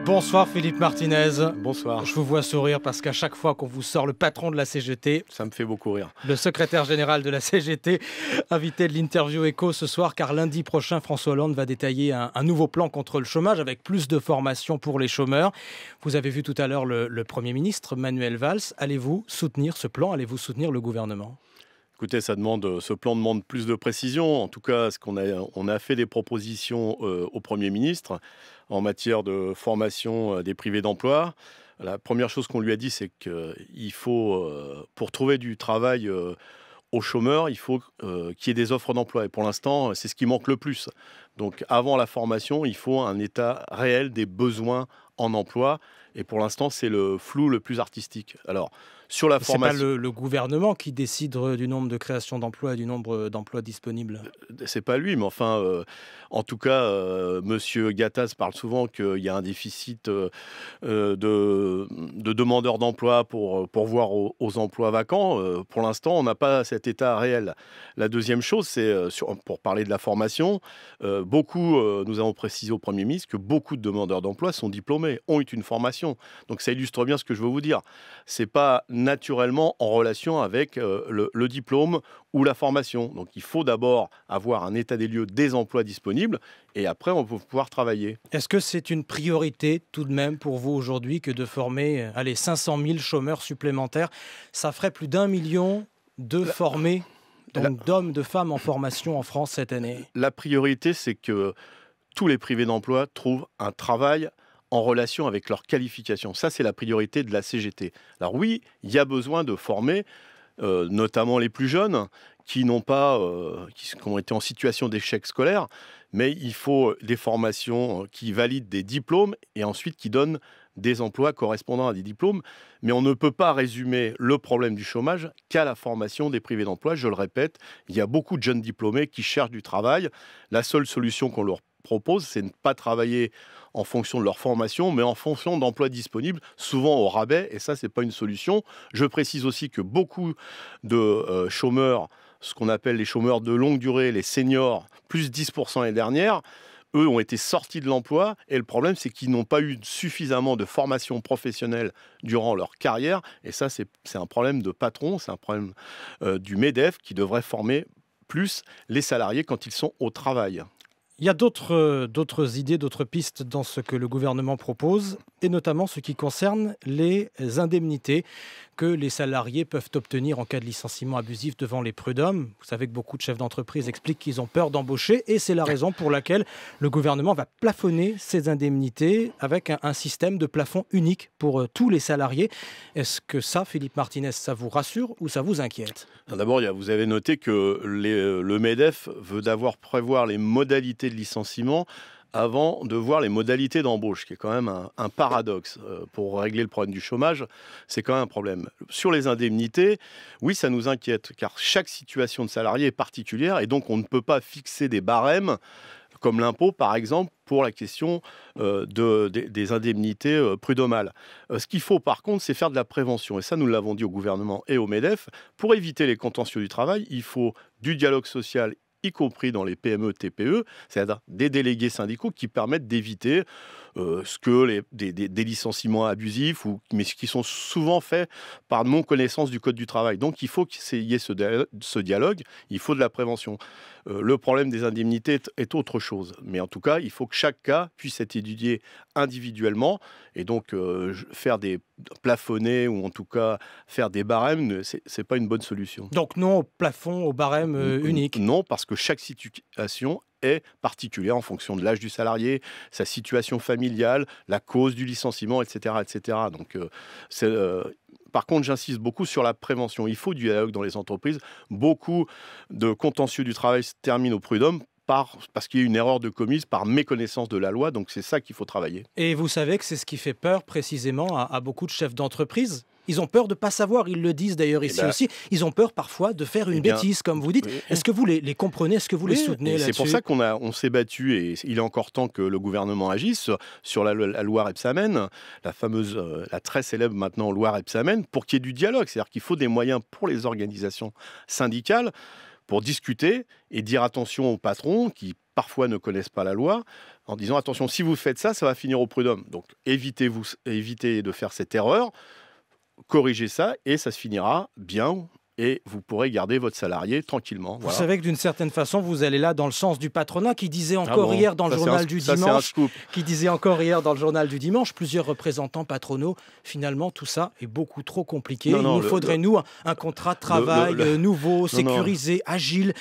Bonsoir Philippe Martinez. Bonsoir. Je vous vois sourire parce qu'à chaque fois qu'on vous sort le patron de la CGT, ça me fait beaucoup rire. Le secrétaire général de la CGT, invité de l'interview Écho ce soir, car lundi prochain, François Hollande va détailler un nouveau plan contre le chômage avec plus de formation pour les chômeurs. Vous avez vu tout à l'heure le Premier ministre Manuel Valls. Allez-vous soutenir ce plan? Allez-vous soutenir le gouvernement? Écoutez, ce plan demande plus de précision. En tout cas, on a fait des propositions au Premier ministre en matière de formation des privés d'emploi. La première chose qu'on lui a dit, c'est qu'il faut, pour trouver du travail aux chômeurs, il faut qu'il y ait des offres d'emploi. Et pour l'instant, c'est ce qui manque le plus. Donc, avant la formation, il faut un état réel des besoins en emploi. Et pour l'instant, c'est le flou le plus artistique. Alors, sur la formation... C'est pas le gouvernement qui décide du nombre de créations d'emplois et du nombre d'emplois disponibles. C'est pas lui, mais enfin, en tout cas, Monsieur Gattaz parle souvent qu'il y a un déficit de demandeurs d'emploi pour pourvoir aux emplois vacants. Pour l'instant, on n'a pas cet état réel. La deuxième chose, c'est, pour parler de la formation, nous avons précisé au Premier ministre que beaucoup de demandeurs d'emploi sont diplômés, ont eu une formation. Donc ça illustre bien ce que je veux vous dire. C'est pas naturellement en relation avec le diplôme ou la formation. Donc il faut d'abord avoir un état des lieux des emplois disponibles et après on peut pouvoir travailler. Est-ce que c'est une priorité tout de même pour vous aujourd'hui que de former 500 000 chômeurs supplémentaires? Ça ferait plus d'1 million de formés, donc d'hommes, de femmes en formation en France cette année. La priorité, c'est que tous les privés d'emploi trouvent un travail en relation avec leur qualification. Ça, c'est la priorité de la CGT. Alors oui, il y a besoin de former, notamment les plus jeunes, qui ont été en situation d'échec scolaire, mais il faut des formations qui valident des diplômes et ensuite qui donnent des emplois correspondant à des diplômes. Mais on ne peut pas résumer le problème du chômage qu'à la formation des privés d'emploi. Je le répète, il y a beaucoup de jeunes diplômés qui cherchent du travail. La seule solution qu'on leur propose, c'est de ne pas travailler en fonction de leur formation, mais en fonction d'emplois disponibles, souvent au rabais, et ça, c'est pas une solution. Je précise aussi que beaucoup de chômeurs, ce qu'on appelle les chômeurs de longue durée, les seniors, plus 10% l'année dernière, eux ont été sortis de l'emploi, et le problème, c'est qu'ils n'ont pas eu suffisamment de formation professionnelle durant leur carrière, et ça, c'est un problème de patron, c'est un problème du MEDEF qui devrait former plus les salariés quand ils sont au travail. Il y a d'autres idées, d'autres pistes dans ce que le gouvernement propose, et notamment ce qui concerne les indemnités que les salariés peuvent obtenir en cas de licenciement abusif devant les prud'hommes. Vous savez que beaucoup de chefs d'entreprise expliquent qu'ils ont peur d'embaucher, et c'est la raison pour laquelle le gouvernement va plafonner ces indemnités avec un système de plafond unique pour tous les salariés. Est-ce que ça, Philippe Martinez, ça vous rassure ou ça vous inquiète? D'abord, vous avez noté que le MEDEF veut prévoir les modalités de licenciement avant de voir les modalités d'embauche, qui est quand même un paradoxe. Pour régler le problème du chômage, c'est quand même un problème. Sur les indemnités, oui, ça nous inquiète, car chaque situation de salarié est particulière, et donc on ne peut pas fixer des barèmes, comme l'impôt, par exemple, pour la question des indemnités prud'homales. Ce qu'il faut, par contre, c'est faire de la prévention. Et ça, nous l'avons dit au gouvernement et au MEDEF. Pour éviter les contentieux du travail, il faut du dialogue social, y compris dans les PME, TPE, c'est-à-dire des délégués syndicaux qui permettent d'éviter des licenciements abusifs, mais qui sont souvent faits par non-connaissance du Code du travail. Donc il faut qu'il y ait ce dialogue, il faut de la prévention. Le problème des indemnités est autre chose. Mais en tout cas, il faut que chaque cas puisse être étudié individuellement. Et donc, faire des plafonnés ou en tout cas faire des barèmes, c'est pas une bonne solution. Donc non au plafond, au barème unique? Non, parce que chaque situation est particulière en fonction de l'âge du salarié, sa situation familiale, la cause du licenciement, etc. etc. Donc, par contre, j'insiste beaucoup sur la prévention. Il faut du dialogue dans les entreprises. Beaucoup de contentieux du travail se terminent au prud'homme parce qu'il y a une erreur commise par méconnaissance de la loi. Donc, c'est ça qu'il faut travailler. Et vous savez que c'est ce qui fait peur précisément à beaucoup de chefs d'entreprise? Ils ont peur de ne pas savoir, ils le disent d'ailleurs ici aussi. Ils ont peur parfooi de faire une bêtise, comme vous dites. Oui. Est-ce que vous les comprenez? Est-ce que vous les soutenez là-dessus? C'est pour ça qu'on s'est battu, et il est encore temps que le gouvernement agisse sur la loi Rebsamen, la très célèbre maintenant loi Rebsamen, pour qu'il y ait du dialogue. C'est-à-dire qu'il faut des moyens pour les organisations syndicales pour discuter et dire attention aux patrons qui parfois ne connaissent pas la loi, en disant attention, si vous faites ça, ça va finir au prud'homme. Donc évitez de faire cette erreur, corrigez ça et ça se finira bien. Et vous pourrez garder votre salarié tranquillement. Vous savez que d'une certaine façon, vous allez là dans le sens du patronat qui disait encore hier dans le journal du dimanche, plusieurs représentants patronaux, finalement tout ça est beaucoup trop compliqué. Il nous faudrait un contrat de travail nouveau, sécurisé, agile,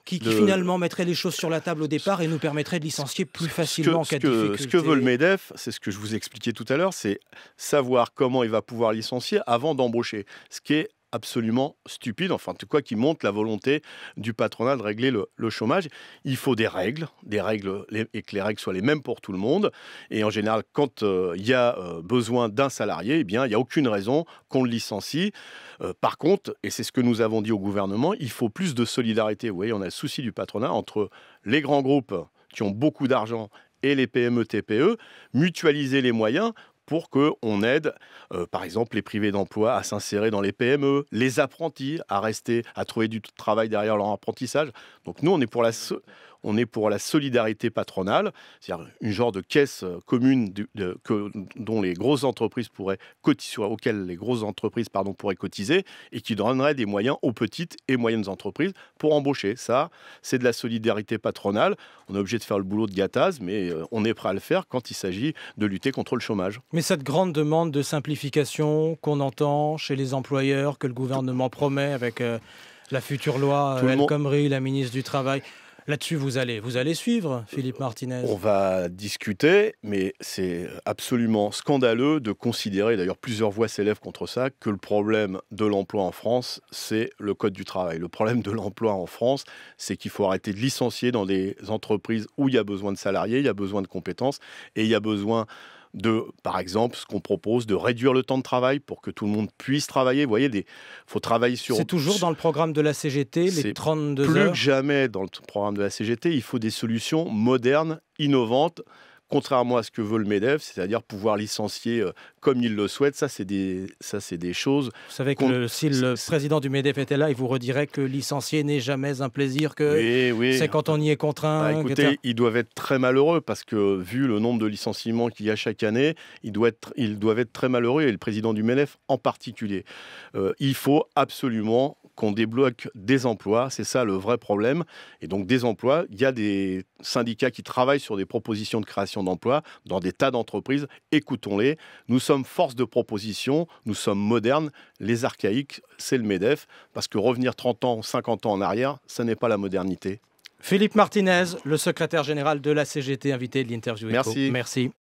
qui finalement mettrait les choses sur la table au départ et nous permettrait de licencier plus facilement en cas de difficulté. Ce que veut le MEDEF, c'est ce que je vous expliquais tout à l'heure, c'est savoir comment il va pouvoir licencier avant d'embaucher. Ce qui est absolument stupide, enfin en tout cas qui montre la volonté du patronat de régler le chômage. Il faut des règles et que les règles soient les mêmes pour tout le monde. Et en général, quand il y a besoin d'un salarié, eh bien, il n'y a aucune raison qu'on le licencie. Par contre, et c'est ce que nous avons dit au gouvernement, il faut plus de solidarité. Vous voyez, on a le souci du patronat entre les grands groupes qui ont beaucoup d'argent et les PME, TPE, mutualiser les moyens pour qu'on aide, par exemple, les privés d'emploi à s'insérer dans les PME, les apprentis à rester, à trouver du travail derrière leur apprentissage. Donc nous, on est pour la solidarité patronale, c'est-à-dire une genre de caisse commune dont les grosses entreprises auxquelles les grosses entreprises pourraient cotiser et qui donnerait des moyens aux petites et moyennes entreprises pour embaucher. Ça, c'est de la solidarité patronale. On est obligé de faire le boulot de gâtase, mais on est prêt à le faire quand il s'agit de lutter contre le chômage. Mais cette grande demande de simplification qu'on entend chez les employeurs, que le gouvernement promet avec la future loi El Khomri, la ministre du Travail, là-dessus, vous allez suivre, Philippe Martinez. On va discuter, mais c'est absolument scandaleux de considérer, d'ailleurs plusieurs voix s'élèvent contre ça, que le problème de l'emploi en France, c'est le Code du travail. Le problème de l'emploi en France, c'est qu'il faut arrêter de licencier dans des entreprises où il y a besoin de salariés, il y a besoin de compétences et il y a besoin par exemple, ce qu'on propose, de réduire le temps de travail pour que tout le monde puisse travailler. Vous voyez, faut travailler sur... C'est toujours dans le programme de la CGT, les 32 heures. Plus que jamais dans le programme de la CGT, il faut des solutions modernes, innovantes, contrairement à ce que veut le MEDEF, c'est-à-dire pouvoir licencier comme il le souhaite. Ça, c'est des choses... Vous savez que si le président du MEDEF était là, il vous redirait que licencier n'est jamais un plaisir, que c'est quand on y est contraint. Écoutez, ils doivent être très malheureux parce que, vu le nombre de licenciements qu'il y a chaque année, ils doivent être très malheureux, et le président du MEDEF en particulier. Il faut absolument qu'on débloque des emplois, c'est ça le vrai problème. Et donc des emplois, il y a des syndicats qui travaillent sur des propositions de création d'emplois dans des tas d'entreprises, écoutons-les. Nous sommes force de proposition, nous sommes modernes, les archaïques, c'est le MEDEF, parce que revenir 30 ans, 50 ans en arrière, ça n'est pas la modernité. Philippe Martinez, le secrétaire général de la CGT, invité de l'Interview Écho. Merci. Merci.